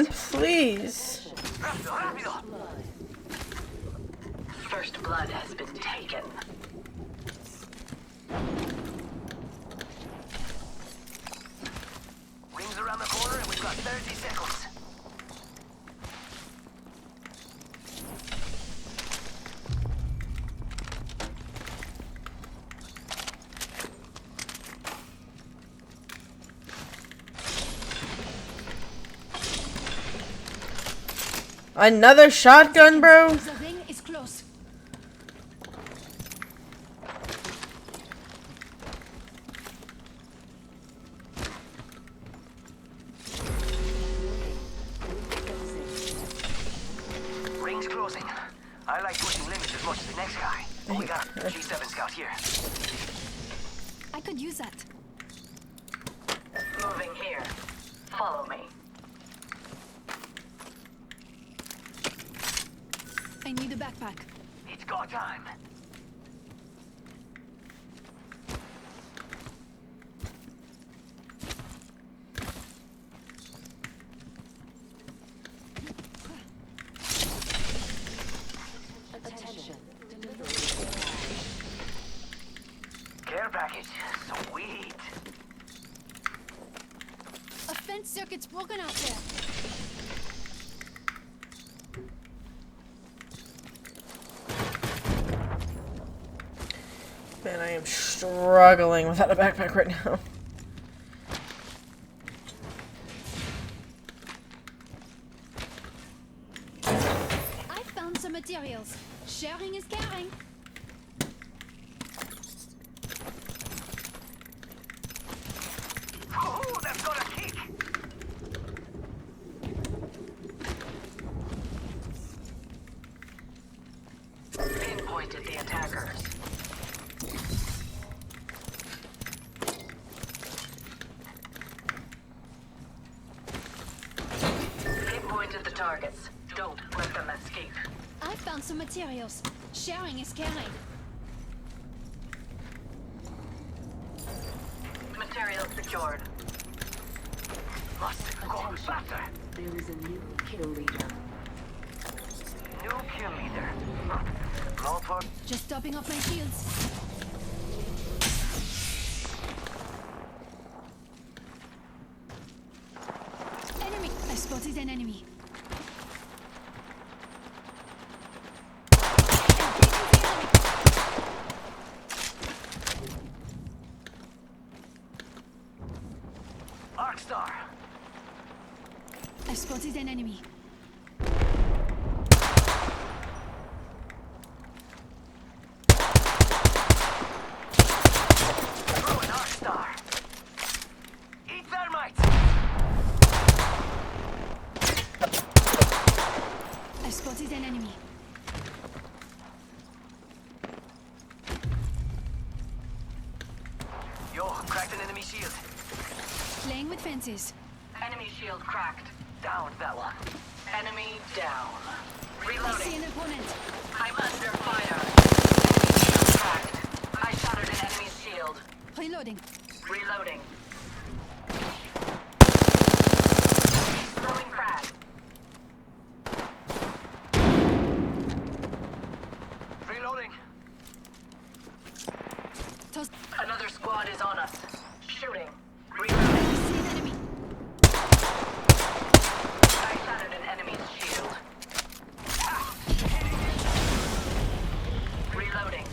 on, please. First blood has been taken. Rings around the corner and we've got 30 seconds. Another shotgun, bro? The ring is close. Ring's closing. I like pushing limits as much as the next guy. Oh, we got a G7 scout here. I could use that. Moving here. Follow me. I need a backpack. It's go time. Attention. Care package. Sweet. A fence circuit's broken out there. Man, I am struggling without a backpack right now. I found some materials. Sharing is caring. Oh, that's got a kick. Pinpointed the attackers. Pinpointed the targets. Don't let them escape. I found some materials. Sharing is caring. Material secured. Must go faster. There is a new kill leader. New kill leader. No for Just topping off my shields. Enemy! I spotted an enemy. Arcstar. I spotted an enemy. Throw an Arcstar. Eat thermites. I spotted an enemy. Yo, cracked an enemy shield. Playing with fences. Enemy shield cracked. Down that one. Enemy down. I see Reloading. an opponent. I'm under fire. Enemy shield cracked. I shattered an enemy's shield. Reloading. Reloading. Throwing frag. Reloading. Toss. Another squad is on us. Shooting. I Reloading. see an enemy. I shattered an enemy's shield. Reloading.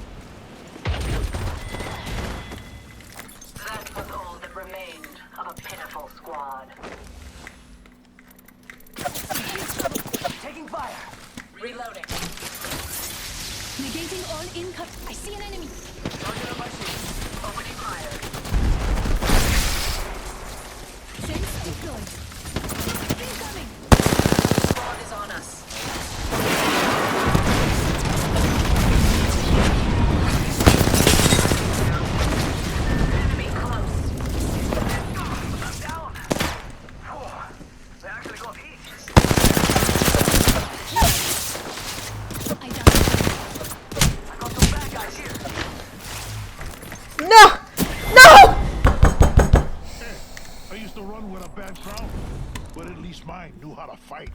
That was all that remained of a pitiful squad. Taking fire. Reloading. Negating all income. I see an enemy. Target on my shield. Opening fire. Fence deployed. Incoming. Squad is on us. Enemy close. I'm down. Whew. They actually got hit. I downed. I got some bad guys here. mine knew how to fight.